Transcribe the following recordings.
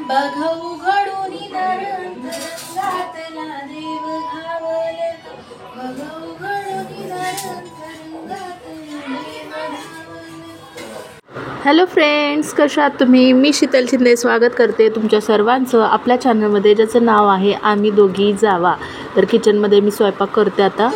बघ उघडून तरंगातला देव घावल, बघ उघडून तरंगातला देव घावल. हॅलो फ्रेंड्स, कशा आहात तुम्ही? मी शीतल शिंदे स्वागत करते तुमच्या सर्वांचं आपल्या चॅनलमध्ये, ज्याचं नाव आहे आम्ही दोघी जावा. तर किचनमध्ये मी स्वयंपाक करते आता.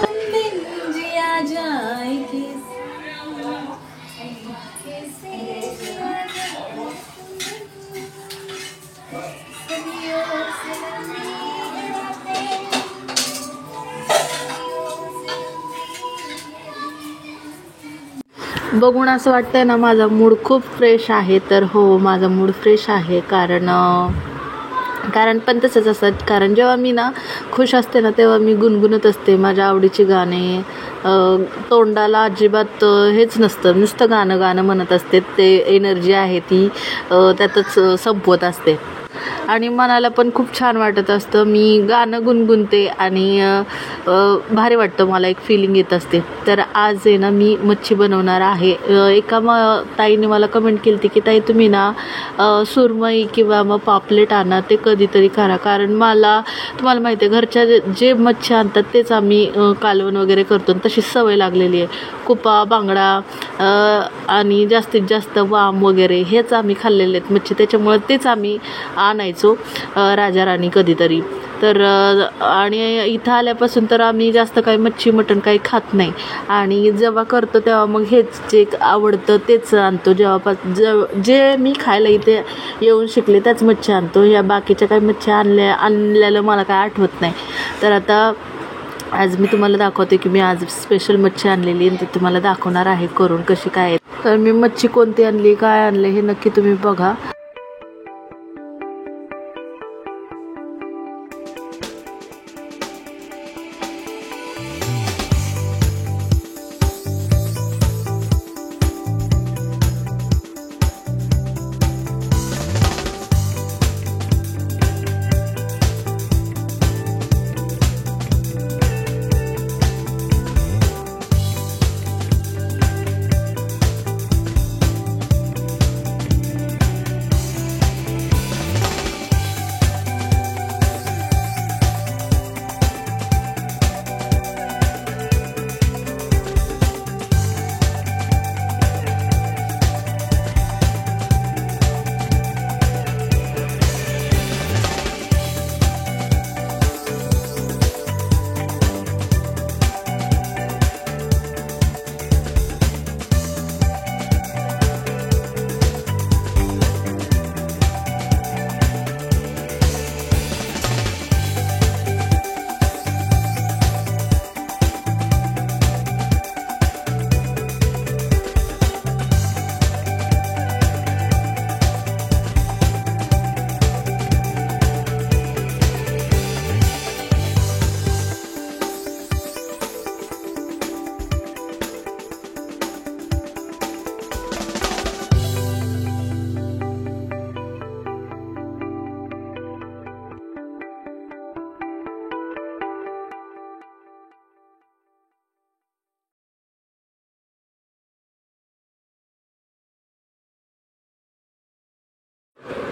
बघून असं वाटतंय ना, माझा मूड खूप फ्रेश आहे. तर हो, माझा मूड फ्रेश आहे कारण पण तसंच असतं. कारण जेव्हा मी ना खुश असते ना, तेव्हा मी गुणगुणत असते माझ्या आवडीची गाणे. तोंडाला अजिबात हेच नसतं, नुसतं गाणं गाणं म्हणत असते. ते एनर्जी आहे ती त्यातच संपवत असते आणि मनाला पण खूप छान वाटत असतं. मी गाणं गुणगुणते आणि भारी वाटतं, मला एक फिलिंग येत असते. तर आज आहे ना, मी मच्छी बनवणार आहे. एका ताईने मला कमेंट केली होती की ताई तुम्ही ना सुरमई किंवा मग पापलेट आणा, ते कधीतरी करा. कारण मला तुम्हाला माहिती आहे, घरच्या जे मच्छी आणतात तेच आम्ही कालवण वगैरे करतो. तशी सवय लागलेली आहे. कुपा, बांगडा आणि जास्तीत जास्त वाम वगैरे हेच आम्ही खाल्लेले आहेत मच्छी. त्याच्यामुळे तेच आम्ही आणायचो राजा राणी कधीतरी. तर आणि इथं आल्यापासून तर आम्ही जास्त काही मच्छी मटण काही खात नाही. आणि जेव्हा करतो तेव्हा मग हेच जे आवडतं तेच आणतो. जे मी खायला इथे येऊन शिकले त्याच मच्छी आणतो. या बाकीच्या काही मच्छी आणलेलं मला काय आठवत नाही. तर आता आज मी तुम्हाला दाखवते की मी आज स्पेशल मच्छी आणलेली आणि ते तुम्हाला दाखवणार आहे करून कशी काय. तर मी मच्छी कोणती आणली, काय आणले हे नक्की तुम्ही बघा.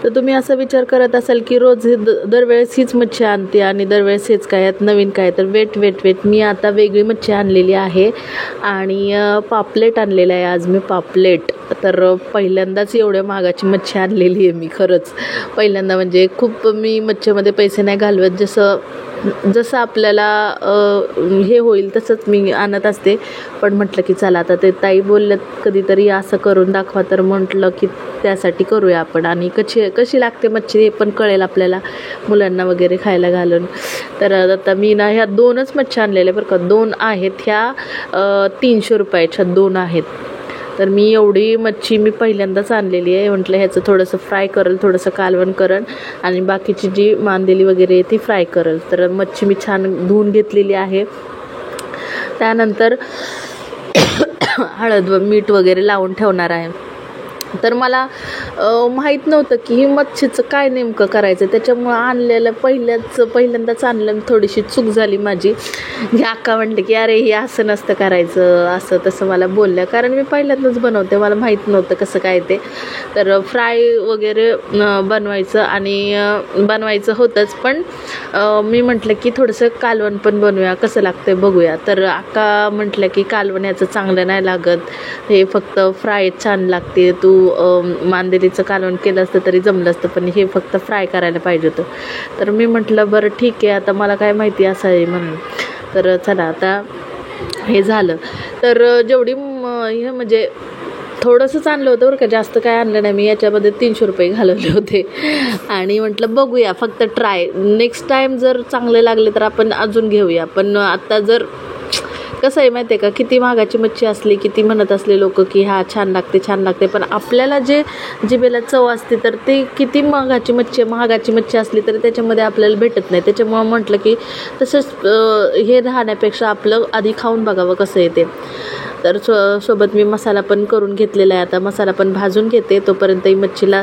तर तुम्ही असा विचार करत असाल की रोज दरवेळेस हीच मच्छी आणते आणि दरवेळेस हेच काय, यात नवीन काय. तर वेट मी आता वेगळी मच्छी आणलेली आहे आणि पापलेट आणलेलं आहे आज मी, पापलेट. तर पहिल्यांदाच एवढ्या महागाची मच्छी आणलेली आहे मी, खरंच पहिल्यांदा. म्हणजे खूप मी मच्छीमध्ये पैसे नाही घालवत, जसं आपल्याला हे होईल तसंच मी आणत असते. पण म्हटलं की चला आता ते ताई बोलल्यात कधीतरी असं करून दाखवा, तर म्हटलं की त्यासाठी करूया आपण. आणि कशी लागते मच्छी हे पण कळेल आपल्याला, मुलांना वगैरे खायला घालून. तर आता मी ना ह्या 2च मच्छी आणलेल्या बरं का. 2 आहेत ह्या 300 रुपयाच्या 2 आहेत. तर मी एवढी मच्छी मी पहिल्यांदाच आणलेली आहे. म्हटलं ह्याचं थोडंसं फ्राय करेल, थोडंसं कालवण करेल आणि बाकीची जी मांदेली वगैरे आहे ती फ्राय करेल. तर मच्छी मी छान धुवून घेतलेली आहे. त्यानंतर हळद व मीठ वगैरे लावून ठेवणार आहे. तर मला माहीत नव्हतं की ही मच्छीचं काय नेमकं करायचं. त्याच्यामुळं आणलेलं पहिल्यांदाच आणलं, थोडीशी चूक झाली माझी. ही अक्का म्हटलं की अरे हे असं नसतं करायचं, असं तसं मला बोलल्या, कारण मी पहिल्यांदाच बनवते, मला माहीत नव्हतं कसं काय ते. तर फ्राय वगैरे बनवायचं आणि बनवायचं होतंच, पण मी म्हटलं की थोडंसं कालवण पण बनवूया, कसं लागतं बघूया. तर अक्का म्हटलं की कालवण याचं चांगलं नाही लागत, हे फक्त फ्राय छान लागते, तू मांदेलीचं कालवण केलं असतं तरी जमलं असतं, पण हे फक्त फ्राय करायला पाहिजे होतं. तर मी म्हटलं बरं ठीक आहे, आता मला काय माहिती असं आहे म्हणून. तर चला आता हे झालं. तर जेवढी हे म्हणजे थोडंसंच आणलं होतं बरं का, जास्त काय आणलं नाही मी. याच्यामध्ये 300 रुपये घालवले होते आणि म्हटलं बघूया, फक्त ट्राय, नेक्स्ट टाईम जर चांगले लागले तर आपण अजून घेऊया. पण आता जर कसं आहे माहिती आहे का, किती महागाची मच्छी असली, किती म्हणत असले लोक की हा छान लागते, पण आपल्याला जे जिभेला चव असते तर ते किती महागाची मच्छी असली तरी त्याच्यामध्ये आपल्याला भेटत नाही. त्याच्यामुळं म्हटलं की तसंच हे राहण्यापेक्षा आपलं आधी खाऊन बघावं कसं आहे ते. तर सोबत मी मसाला पण करून घेतलेला आहे. आता मसाला पण भाजून घेते, तोपर्यंत ही मच्छीला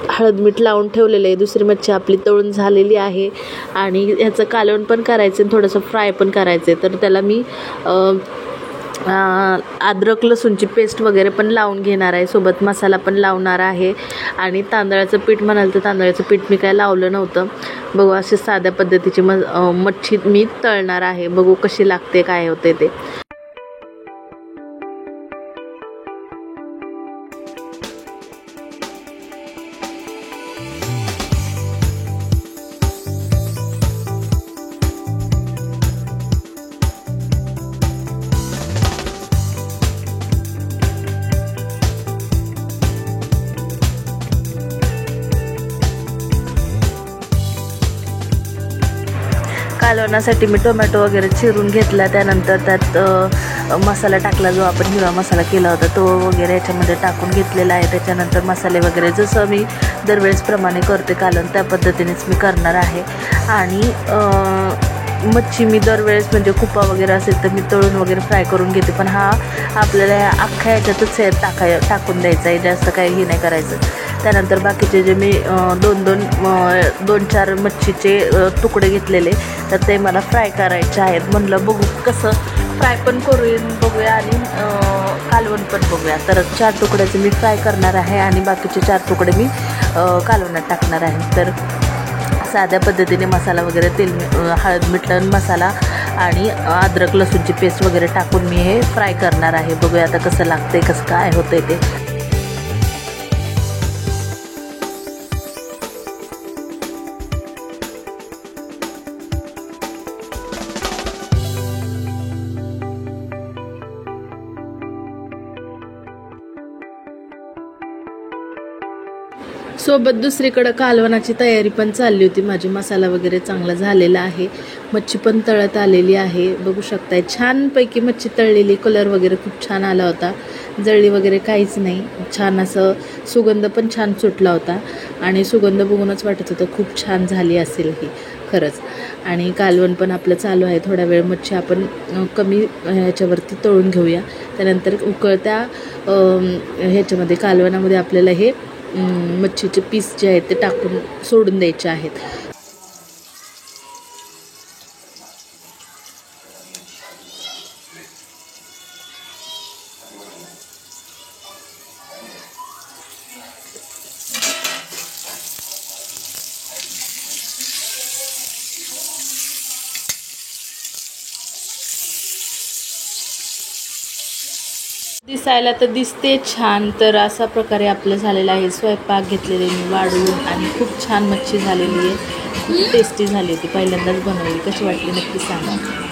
हळद मीठ लावून ठेवलेलं आहे. दुसरी मच्छी आपली तळून झालेली आहे आणि ह्याचं कालवण पण करायचं आणि थोडंसं फ्राय पण करायचं आहे. तर त्याला मी अद्रक लसूणची पेस्ट वगैरे पण लावून घेणार आहे, सोबत मसाला पण लावणार आहे. आणि तांदळाचं पीठ म्हणाल तर तांदळाचं पीठ मी काय लावलं नव्हतं. बघू अशी साध्या पद्धतीची मच्छी मी तळणार आहे, बघू कशी लागते, काय होते ते. कालवणासाठी मी टोमॅटो वगैरे चिरून घेतला, त्यानंतर त्यात मसाला टाकला, जो आपण हिरवा मसाला केला होता तो वगैरे याच्यामध्ये टाकून घेतलेला आहे. त्याच्यानंतर मसाले वगैरे जसं मी दरवेळेसप्रमाणे करते कालवण त्या पद्धतीनेच मी करणार आहे. आणि मच्छी मी दरवेळेस म्हणजे कुपा वगैरे असेल तर मी तळून वगैरे फ्राय करून घेते, पण हा आपल्याला अख्ख्या ह्याच्यातच टाकून द्यायचा आहे, जास्त काही हे नाही करायचं. त्यानंतर बाकीचे जे मी दोन चार मच्छीचे तुकडे घेतलेले तर ते मला फ्राय करायचे आहेत. म्हणलं बघू कसं फ्राय पण बघूया आणि कालवण पण बघूया. तर 4 तुकड्याचे मी फ्राय करणार आहे आणि बाकीचे 4 तुकडे मी कालवणात टाकणार आहे. तर साध्या पद्धतीने मसाला वगैरे हळद मीठ मसाला आणि अद्रक लसूणची पेस्ट वगैरे टाकून मी हे फ्राय करणार आहे. बघूया आता कसं लागतंय, कसं काय होतंय ते. सोबत दुसरीकडं कालवणाची तयारी पण चालली होती माझी. मसाला वगैरे चांगला झालेला आहे, मच्छी पण तळत आलेली आहे. बघू शकताय छानपैकी मच्छी तळलेली, कलर वगैरे खूप छान आला होता, जळली वगैरे काहीच नाही. छान असं सुगंध पण छान सुटला होता आणि सुगंध बघूनच वाटत होतं खूप छान झाली असेल ही खरंच. आणि कालवण पण आपलं चालू आहे. थोडा वेळ मच्छी आपण कमी ह्याच्यावरती तळून घेऊया, त्यानंतर उकळत्या ह्याच्यामध्ये कालवणामध्ये आपल्याला हे मच्छीचे पीस जे आहेत ते टाकून सोडून द्यायचे आहेत. दिसायला तर दिसते छान. तर अशा प्रकारे आपलं झालेलं आहे स्वयंपाक. घेतलेले मी वाढून आणि खूप छान मच्छी झालेली आहे, खूप टेस्टी झाली होती. पहिल्यांदाच बनवली, कशी वाटली नक्की सांगा.